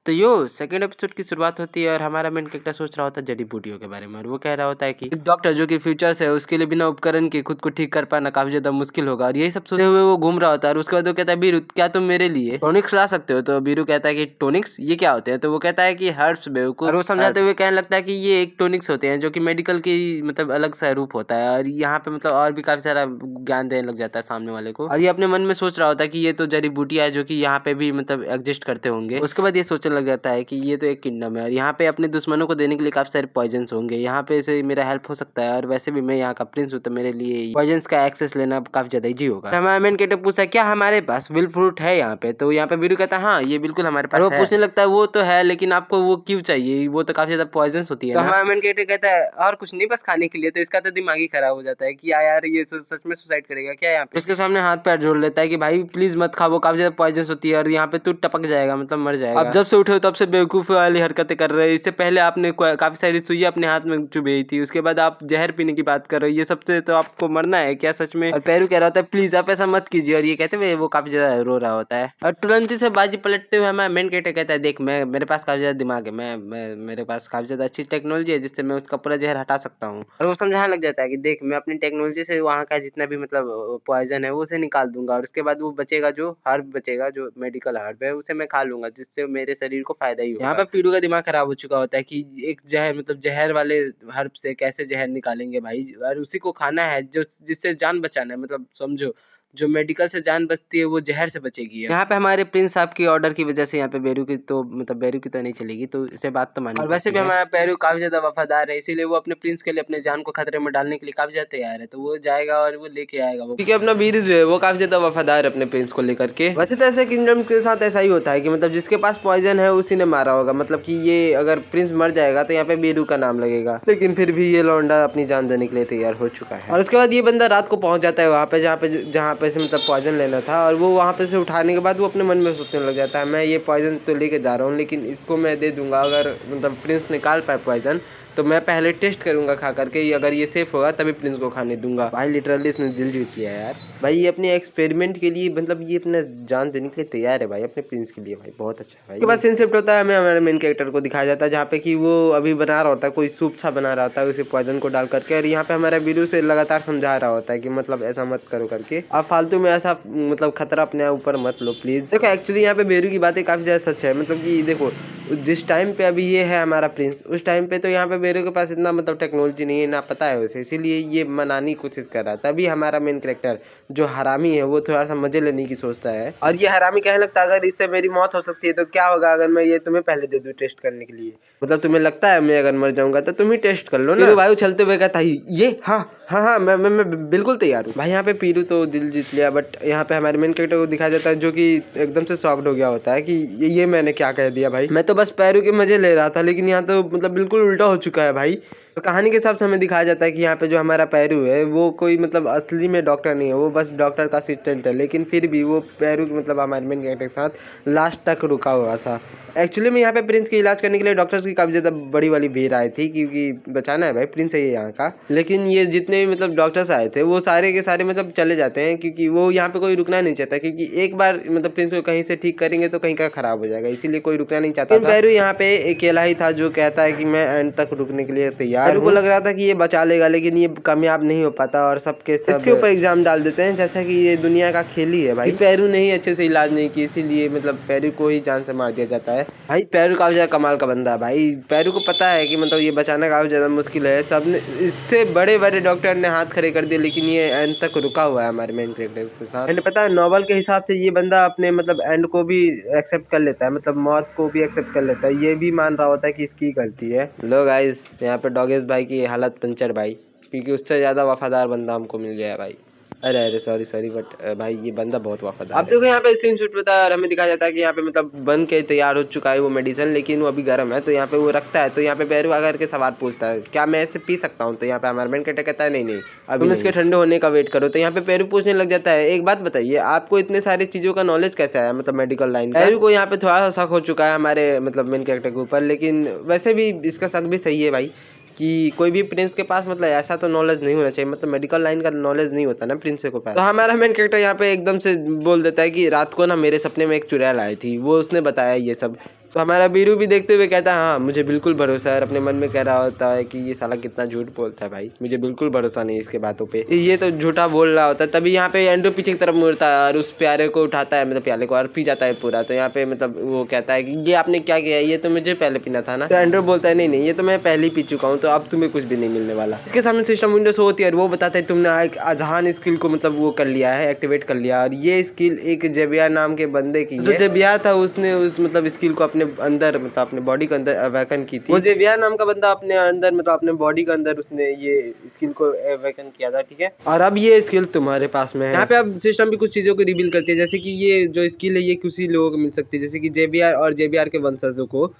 तो यो second episode की शुरुआत होती है और हमारा मेन कैरेक्टर सोच रहा होता है जड़ी बूटियों के बारे में और वो कह रहा होता है कि एक डॉक्टर जो कि फ्यूचर्स है उसके लिए बिना उपकरण के खुद को ठीक कर पाना काफी ज्यादा मुश्किल होगा और यही सब सोचते हुए वो घूम रहा होता है और उसके बाद वो कहता है बीरू क्या तुम मेरे लिए टॉनिक्स ला सकते हो। तो बीरू कहता है कि टॉनिक्स ये क्या होते हैं। तो वो कहता है कि हर्ब्स बेवकूफ और वो समझाते हुए कहने लगता है कि ये एक टॉनिक्स होते हैं जो कि मेडिकल की मतलब अलग सा रूप होता है और यहाँ पे मतलब और भी काफी सारा ज्ञान देने लग जाता है सामने वाले को और ये अपने मन में सोच रहा होता है कि ये तो जड़ी बूटियां है जो कि यहाँ पे भी मतलब एग्जिस्ट करते होंगे। उसके बाद ये सोचने लग जाता है कि ये तो एक किंगडम है और यहाँ पे अपने दुश्मनों को देने के लिए काफी सारे पॉइजन्स होंगे, यहाँ पे से मेरा हेल्प हो सकता है और वैसे भी मैं यहाँ का प्रिंस हूँ तो मेरे लिए पॉइजन्स का एक्सेस लेना काफी ज्यादा इजी होगा। हमारा मेन कैरेक्टर पूछता है क्या हमारे पास विल फ्रूट है यहाँ पे। तो यहाँ पे बीरू कहता है हाँ ये बिल्कुल हमारे पास है। वो पूछने लगता है वो तो है लेकिन आपको वो क्यों चाहिए, वो तो काफी ज्यादा पॉइजन्स होती है ना। हमारा मेन कैरेक्टर कहता है और कुछ नहीं बस खाने के लिए। तो इसका तो दिमाग ही खराब हो जाता है कि यार ये सच में सुसाइड करेगा क्या यहाँ पे। उसके सामने हाथ पैर जोड़ लेता है कि भाई प्लीज मत खा, वो काफी ज्यादा पॉइजन्स होती है और यहाँ पे तू टपक जाएगा मतलब मर जाएगा। अब जब से उठे हो तब से बेवकूफ वाली हरकतें कर रहे हैं। इससे पहले आपने काफी सारी सुई अपने हाथ में चुभई थी, उसके बाद आप जहर पीने की बात कर रहे हो, ये सबसे तो आपको मरना है क्या सच में। और पैरू कह रहा होता है प्लीज आप ऐसा मत कीजिए और ये कहते हुए वो काफी ज्यादा रो रहा होता है और तुरंत ही से बाजी पलटते हुए हमारा मेन कैरेक्टर कहता है देख मैं मेरे पास काफी ज्यादा दिमाग है, मैं मेरे पास काफी ज्यादा अच्छी टेक्नोलॉजी है जिससे मैं उसका पूरा जहर हटा सकता हूँ। और वो समझाने लग जाता है कि देख मैं अपनी टेक्नोलॉजी से वहाँ का जितना भी मतलब पॉइजन है वो उसे निकाल दूंगा और उसके बाद वो बचेगा जो हर्ब बचेगा जो मेडिकल हर्ब है उसे मैं खा लूंगा जिससे मेरे शरीर को फायदा ही होगा। यहाँ पे पीड़ू का दिमाग खराब हो चुका होता है कि एक जहर मतलब जहर वाले हर्ब से कैसे जहर निकालेंगे भाई और उसी को खाना है जो जिससे जान बचाना है, मतलब समझो जो मेडिकल से जान बचती है वो जहर से बचेगी। यहाँ पे हमारे प्रिंस साहब की ऑर्डर की वजह से यहाँ पे बेरू की तो मतलब बेरू की तो नहीं चलेगी, तो इसे बात तो मानी। और वैसे भी हमारा बेरू काफी ज्यादा वफादार है इसीलिए वो अपने प्रिंस के लिए अपने जान को खतरे में डालने के लिए काफी ज्यादा तैयार है। तो वो जाएगा और वो लेके आएगा वो, क्योंकि अपना वीर जो है वो काफी ज्यादा वफादार है अपने प्रिंस को लेकर के। वैसे तो ऐसे किंगडम के साथ ऐसा ही होता है कि मतलब जिसके पास पॉइजन है उसी ने मारा होगा, मतलब कि ये अगर प्रिंस मर जाएगा तो यहाँ पे बेरू का नाम लगेगा, लेकिन फिर भी ये लौंडा अपनी जान देने के लिए तैयार हो चुका है। और उसके बाद ये बंदा रात को पहुंच जाता है वहाँ पे जहाँ पे से मतलब पॉइजन लेना था और वो वहाँ पे से उठाने के बाद वो अपने मन में सोचने लग जाता है मैं ये पॉइजन तो लेके जा रहा हूँ लेकिन इसको मैं दे दूंगा अगर मतलब प्रिंस निकाल पाए पॉइजन तो मैं पहले टेस्ट करूंगा खा करके, अगर ये सेफ होगा तभी प्रिंस को खाने दूंगा। भाई लिटरली इसने दिल जीत लिया यार भाई, ये अपने एक्सपेरिमेंट के लिए मतलब ये अपना जान देने के लिए तैयार है भाई अपने प्रिंस के लिए। भाई बहुत अच्छा है भाई। उसके बाद सीन शिफ्ट होता है, हमें हमारे मेन कैरेक्टर को दिखाया जाता है जहाँ पे कि वो अभी बना रहा होता है कोई सूप सा बना रहा होता है उसे पॉइजन को डाल करके और यहाँ पे हमारा बीरू से लगातार समझा रहा होता है कि मतलब ऐसा मत करो करके, आप फालतू में ऐसा मतलब खतरा अपने ऊपर मत लो प्लीज। देखो एक्चुअली यहाँ पे बेरू की बातें काफी ज्यादा सच है, मतलब कि देखो जिस टाइम पे अभी ये है हमारा प्रिंस उस टाइम पे तो यहाँ पे बेरू के पास इतना मतलब टेक्नोलॉजी नहीं है ना पता है उसे, इसीलिए ये मनाने की कोशिश कर रहा है। तभी हमारा मेन कैरेक्टर जो हरामी है वो थोड़ा सा मजे लेने की सोचता है और ये हरामी कहने लगता है अगर इससे मेरी मौत हो सकती है तो क्या होगा अगर मैं ये तुम्हें पहले दे दूं टेस्ट करने के लिए, मतलब तुम्हें लगता है मैं अगर मर जाऊंगा तो तुम ही टेस्ट कर लो ना। भाई चलते हुए कहता है ये हाँ हाँ हाँ मैं बिल्कुल तैयार हूँ। भाई यहाँ पे पीरू तो दिल जीत लिया, बट यहाँ पे हमारे मेन कैरेक्टर को दिखाया जाता है जो कि एकदम से शॉक्ड हो गया होता है कि ये मैंने क्या कह दिया भाई, मैं तो बस पैरों के मजे ले रहा था लेकिन यहाँ तो मतलब बिल्कुल उल्टा हो चुका है भाई। तो कहानी के हिसाब से हमें दिखाया जाता है कि यहाँ पे जो हमारा पैरू है वो कोई मतलब असली में डॉक्टर नहीं है, वो बस डॉक्टर का असिस्टेंट है, लेकिन फिर भी वो पैरू मतलब हमारे मेन कैरेक्टर के साथ लास्ट तक रुका हुआ था। एक्चुअली में यहाँ पे प्रिंस के इलाज करने के लिए डॉक्टर्स की काफी ज्यादा बड़ी वाली भीड़ आई थी क्योंकि बचाना है भाई प्रिंस है ये यहाँ का, लेकिन ये जितने भी मतलब डॉक्टर्स आए थे वो सारे के सारे मतलब चले जाते हैं क्योंकि वो यहाँ पे कोई रुकना नहीं चाहता, क्योंकि एक बार मतलब प्रिंस को कहीं से ठीक करेंगे तो कहीं का खराब हो जाएगा, इसीलिए कोई रुकना नहीं चाहता था। पैरू यहाँ पे अकेला ही था जो कहता है कि मैं एंड तक रुकने के लिए तैयार हूँ। को लग रहा था कि ये बचा लेगा लेकिन ये कामयाब नहीं हो पाता और सबके सब इसके ऊपर एग्जाम डाल देते हैं जैसा कि ये दुनिया का खेल ही है भाई। पैरू ने ही अच्छे से इलाज नहीं किया इसीलिए मतलब पैरू को ही जान से मार दिया जाता है। भाई पैरू काफी ज्यादा कमाल का बंदा है भाई, पैरू को पता है कि मतलब ये बचाना काफी ज्यादा मुश्किल है, सबने इससे बड़े बड़े डॉक्टर ने हाथ खड़े कर दिए लेकिन ये एंड तक रुका हुआ है हमारे मेन कैरेक्टर के साथ। एंड पता है नॉवल के हिसाब से ये बंदा अपने मतलब एंड को भी एक्सेप्ट कर लेता है, मतलब मौत को भी एक्सेप्ट कर लेता है, ये भी मान रहा होता है कि इसकी गलती है। लो गाइस यहाँ पे डॉगेश भाई की हालत पंचर भाई, क्योंकि उससे ज्यादा वफादार बंदा हमको मिल गया है भाई। अरे सॉरी बट भाई ये बंदा बहुत वफादार है। अब देखो यहाँ पे सीन शूट होता है और हमें दिखाया जाता है कि यहाँ पे मतलब बन के तैयार हो चुका है वो मेडिसिन, लेकिन वो अभी गर्म है तो यहाँ पे वो रखता है, तो यहाँ पे पैरू आकर के सवाल पूछता है क्या मैं इसे पी सकता हूँ, तो यहाँ पे हमारा मेन कैरेक्टर कहता है नहीं अभी तुम इसके ठंडे होने का वेट करो। तो यहाँ पे पैरू पूछने लग जाता है एक बात बताइए आपको इतने सारी चीजों का नॉलेज कैसे आया, मतलब मेडिकल लाइन का। पैरू को यहाँ पे थोड़ा सा शक हो चुका है हमारे मतलब मेन कैरेक्टर के ऊपर, लेकिन वैसे भी इसका शक भी सही है भाई कि कोई भी प्रिंस के पास मतलब ऐसा तो नॉलेज नहीं होना चाहिए, मतलब मेडिकल लाइन का नॉलेज नहीं होता ना प्रिंस के पास। तो हमारा मेन कैरेक्टर यहाँ पे एकदम से बोल देता है कि रात को ना मेरे सपने में एक चुड़ैल आई थी, वो उसने बताया ये सब तो हमारा बीरू भी देखते हुए कहता है हाँ मुझे बिल्कुल भरोसा है, और अपने मन में कह रहा होता है कि ये साला कितना झूठ बोलता है भाई, मुझे बिल्कुल भरोसा नहीं इसके बातों पे, ये तो झूठा बोल रहा होता है। तभी यहाँ पे एंड्रू पीछे की तरफ मुड़ता है और उस प्यारे को उठाता है, मतलब प्याले को, और पी जाता है पूरा। तो यहाँ पे मतलब वो कहता है कि ये आपने क्या किया, ये तो मुझे पहले पीना था ना। तो एंड्रू बोलता है नहीं नहीं, ये तो मैं पहले ही पी चुका हूँ, तो अब तुम्हें कुछ भी नहीं मिलने वाला। इसके सामने सिस्टम विंडो शो होती है और वो बताता है तुमने एक अजहान स्किल को मतलब वो कर लिया है, एक्टिवेट कर लिया, और ये स्किल एक जेबियार नाम के बंदे की है। जो जेबियार था उसने उस मतलब स्किल को अपने अंदर मतलब अपने बॉडी के अंदर अवेकन की थी। वो जेबियार नाम का बंदा अपने अंदर मतलब अपने बॉडी के अंदर उसने ये स्किल को अवेकन किया था, ठीक है। और अब ये स्किल तुम्हारे पास में है। यहाँ पे अब सिस्टम भी कुछ चीजों को रिवील करती है, जैसे कि ये जो स्किल है ये किसी लोगों को मिल सकती है, जैसे कि जेबियार और जेबियार के वंशजों को।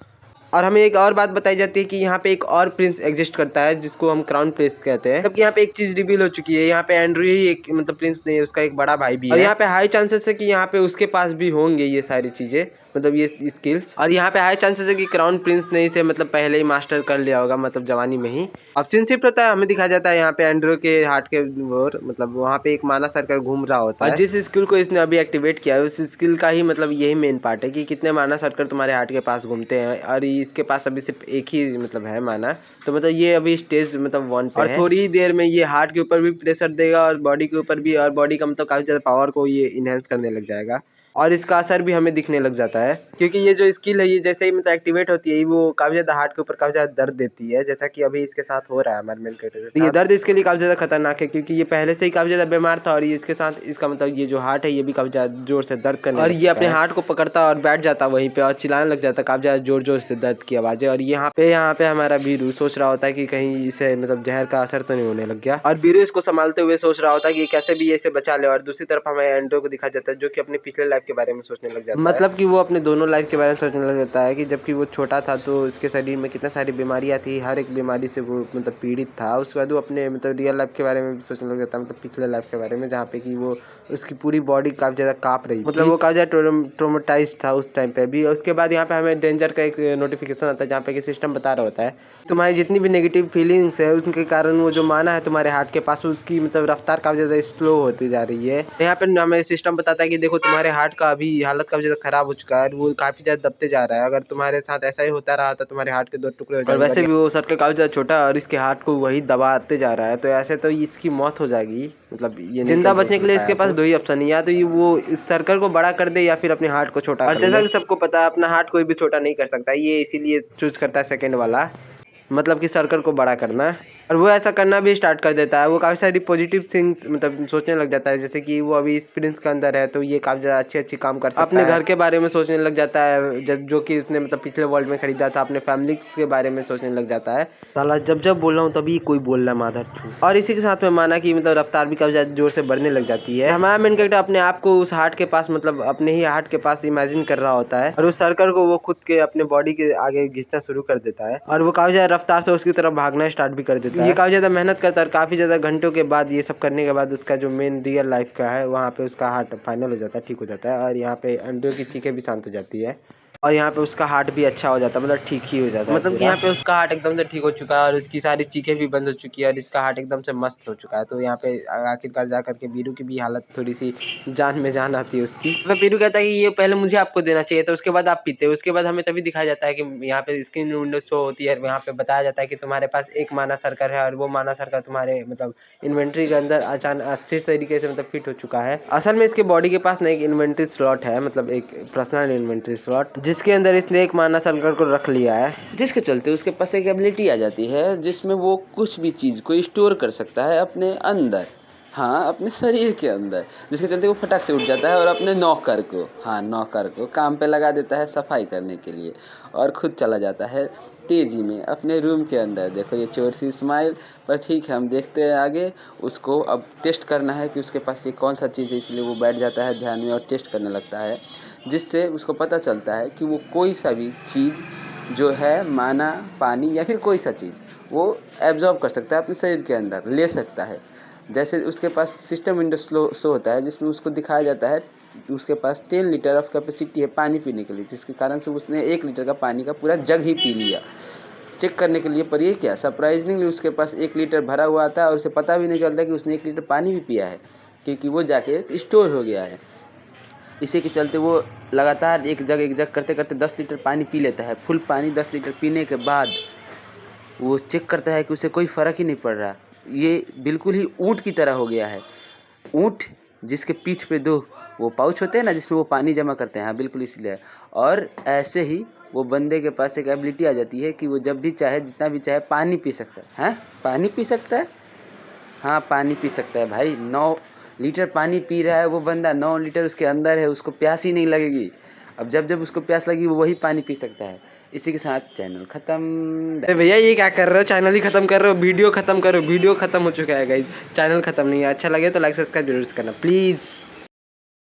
और हमें एक और बात बताई जाती है कि यहाँ पे एक और प्रिंस एग्जिस्ट करता है जिसको हम क्राउन प्रिंस कहते हैं। जबकि यहाँ पे एक चीज रिवील हो चुकी है, यहाँ पे एंड्रू ही एक मतलब प्रिंस नहीं है, उसका एक बड़ा भाई भी है। और यहाँ पे हाई चांसेस है कि यहाँ पे उसके पास भी होंगे ये सारी चीजें, मतलब ये स्किल्स। और यहाँ पे हाई चांसेस है कि क्राउन प्रिंस ने इसे मतलब पहले ही मास्टर कर लिया होगा, मतलब जवानी में ही। ऑप्शन शिफ्ट होता है, हमें दिखाया जाता है यहाँ पे एंड्रू के हार्ट के ओर, मतलब वहाँ पे एक माना सर्कल घूम रहा होता है। और जिस स्किल को इसने अभी एक्टिवेट किया है उस स्किल का ही मतलब यही मेन पार्ट है कि कितने माना सर्कल तुम्हारे हार्ट के पास घूमते हैं, और इसके पास अभी सिर्फ एक ही मतलब है माना। तो मतलब ये अभी स्टेज मतलब 1 पे है, और थोड़ी ही देर में ये हार्ट के ऊपर भी प्रेशर देगा और बॉडी के ऊपर भी, और बॉडी का मतलब काफी ज्यादा पावर को ये इनहेंस करने लग जाएगा, और इसका असर भी हमें दिखने लग जाता है। क्योंकि ये जो स्किल है ये जैसे ही मतलब एक्टिवेट होती है वो काफी ज्यादा हार्ट के ऊपर काफी ज्यादा दर्द देती है, जैसा कि अभी इसके साथ हो रहा है हमारे मेन कैरेक्टर के साथ। ये दर्द इसके लिए काफी ज्यादा खतरनाक है क्योंकि ये पहले से ही काफी ज्यादा बीमार था, और ये इसके साथ इसका मतलब ये जो हार्ट है ये भी काफी ज्यादा जोर से दर्द करने और ये अपने हार्ट को पकड़ता और बैठ जाता वहीं पे और चिल्लाने लग जाता काफी ज्यादा जोर जोर से दर्द की आवाजें। और यहाँ पे हमारा बीरू सोच रहा होता है कि कहीं इसे मतलब जहर का असर तो नहीं होने लग गया, और बीरू इसको संभालते हुए सोच रहा होता है कि कैसे भी इसे बचा ले। और दूसरी तरफ हमें एंड्रो को दिखाया जाता है जो कि अपने पिछले लाइफ के बारे में सोचने लग जाता है, मतलब कि वो अपने दोनों लाइफ के बारे में सोचने लग जाता है कि जबकि वो छोटा था तो उसके शरीर में कितनी सारी बीमारियां थी, हर एक बीमारी से वो मतलब पीड़ित था। उसके बाद वो अपने मतलब रियल लाइफ के बारे में भी सोचने लग जाता है, मतलब पिछले लाइफ के बारे में, जहाँ पे कि वो उसकी पूरी बॉडी काफी ज्यादा कांप रही थी, मतलब वो काफी ज्यादा ट्रोमेटाइज था उस टाइम पे भी। उसके बाद यहाँ पे हमें डेंजर का एक नोटिफिकेशन आता है जहाँ पे कि सिस्टम बता रहा होता है तुम्हारी जितनी भी नेगेटिव फीलिंग्स है उनके कारण वो जो माना है तुम्हारे हार्ट के पास उसकी मतलब रफ्तार काफी ज्यादा स्लो होती जा रही है। यहाँ पे हमें सिस्टम बताता है कि देखो तुम्हारे हार्ट का अभी हालत काफी ज्यादा खराब हो चुका है, वो काफी ज्यादा दबते जा रहा है। अगर तुम्हारे साथ ऐसा ही होता रहा तो तुम्हारे हार्ट के 2 टुकड़े हो जाएंगे। और वैसे भी वो सर्कल काफी ज्यादा छोटा है और इसके हार्ट को वही दबाते जा रहा है, तो ऐसे तो इसकी मौत हो जाएगी। मतलब ये जिंदा बचने के लिए इसके पास 2 ही ऑप्शन है, या तो ये वो इस सर्कल को बड़ा कर दे या फिर अपने हार्ट को छोटा कर दे। और जैसा कि सबको पता है अपना हार्ट कोई भी छोटा नहीं कर सकता, ये इसीलिए चूज करता है सेकंड वाला, मतलब कि सर्कल को बड़ा करना। और वो ऐसा करना भी स्टार्ट कर देता है, वो काफ़ी सारी पॉजिटिव थिंग्स मतलब सोचने लग जाता है, जैसे कि वो अभी इस प्रिंस के अंदर है तो ये काफ़ी ज़्यादा अच्छी काम कर सकता है। अपने घर के बारे में सोचने लग जाता है जो कि उसने मतलब पिछले वर्ल्ड में खरीदा था, अपने फैमिली के बारे में सोचने लग जाता है। साला जब जब बोल रहा हूँ तभी कोई बोल रहा है माधर छू। और इसी के साथ में माना कि मतलब रफ्तार भी काफ़ी ज़्यादा जोर से बढ़ने लग जाती है। हमारा मेन कैरेक्टर अपने आप को उस हार्ट के पास मतलब अपने ही हार्ट के पास इमेजिन कर रहा होता है, और उस सर्कल को वो खुद के अपने बॉडी के आगे खींचना शुरू कर देता है, और वो काफ़ी ज़्यादा रफ्तार से उसकी तरफ भागना स्टार्ट भी कर देता है। ये काफ़ी ज़्यादा मेहनत करता है, और काफ़ी ज़्यादा घंटों के बाद ये सब करने के बाद उसका जो मेन रियल लाइफ का है वहाँ पे उसका हार्ट फाइनल हो जाता है, ठीक हो जाता है। और यहाँ पे एंड्रू की चीखें भी शांत हो जाती है, और यहाँ पे उसका हार्ट भी अच्छा हो जाता है, मतलब ठीक ही हो जाता है, मतलब कि यहाँ पे उसका हार्ट एकदम से ठीक हो चुका है और उसकी सारी चीखें भी बंद हो चुकी है और इसका हार्ट एकदम से मस्त हो चुका है। तो यहाँ पे आखिरकार जा करके बीरू की भी हालत थोड़ी सी जान में जान आती है उसकी। तो बीरू कहता है कि ये पहले मुझे आपको देना चाहिए था, उसके बाद आप पीते। उसके बाद हमें तभी दिखाया जाता है कि यहाँ पे स्क्रीन विंडो शो होती है, यहाँ पे बताया जाता है कि तुम्हारे पास एक माना सर्कल है और वो माना सर्कल तुम्हारे मतलब इन्वेंट्री के अंदर अचानक अच्छे तरीके से मतलब फिट हो चुका है। असल में इसके बॉडी के पास ना एक इन्वेंट्री स्लॉट है, मतलब एक पर्सनल इन्वेंट्री स्लॉट, जिसके अंदर इसने एक माना सर्कल को रख लिया है, जिसके चलते उसके पास एक एबिलिटी आ जाती है जिसमें वो कुछ भी चीज़ को स्टोर कर सकता है अपने अंदर, हाँ अपने शरीर के अंदर, जिसके चलते वो फटाक से उठ जाता है और अपने नौकर को काम पे लगा देता है सफाई करने के लिए, और खुद चला जाता है तेजी में अपने रूम के अंदर। देखो ये चोर सी स्माइल, पर ठीक है हम देखते हैं आगे। उसको अब टेस्ट करना है कि उसके पास ये कौन सा चीज़ है, इसलिए वो बैठ जाता है ध्यान में और टेस्ट करने लगता है, जिससे उसको पता चलता है कि वो कोई सा भी चीज़ जो है माना पानी या फिर कोई सा चीज़ वो एब्जॉर्ब कर सकता है अपने शरीर के अंदर, ले सकता है। जैसे उसके पास सिस्टम विंडो शो होता है जिसमें उसको दिखाया जाता है उसके पास 10 लीटर ऑफ कैपेसिटी है पानी पीने के लिए, जिसके कारण से उसने 1 लीटर का पानी का पूरा जग ही पी लिया चेक करने के लिए। पर ये क्या सरप्राइजिंगली उसके पास 1 लीटर भरा हुआ आता है और उसे पता भी नहीं चलता कि उसने 1 लीटर पानी भी पिया है, क्योंकि वो जाके स्टोर हो गया है। इसी के चलते वो लगातार एक जग करते करते 10 लीटर पानी पी लेता है। फुल पानी 10 लीटर पीने के बाद वो चेक करता है कि उसे कोई फ़र्क ही नहीं पड़ रहा। ये बिल्कुल ही ऊँट की तरह हो गया है। ऊँट जिसके पीठ पे 2 वो पाउच होते हैं ना, जिसमें वो पानी जमा करते हैं, हाँ बिल्कुल इसलिए। और ऐसे ही वो बंदे के पास एक एबिलिटी आ जाती है कि वो जब भी चाहे, जितना भी चाहे पानी पी सकता है। हैं? पानी पी सकता है? हाँ, पानी पी सकता है भाई। 9 लीटर पानी पी रहा है वो बंदा, 9 लीटर उसके अंदर है, उसको प्यास ही नहीं लगेगी। अब जब उसको प्यास लगी वो वही पानी पी सकता है। इसी के साथ चैनल खत्म। अरे भैया ये क्या कर रहे हो, चैनल ही खत्म कर रहे हो, वीडियो खत्म करो, वीडियो खत्म हो चुका है गाइस, चैनल खत्म नहीं है। अच्छा लगे तो लाइक सब्सक्राइब जरूर से करना प्लीज़।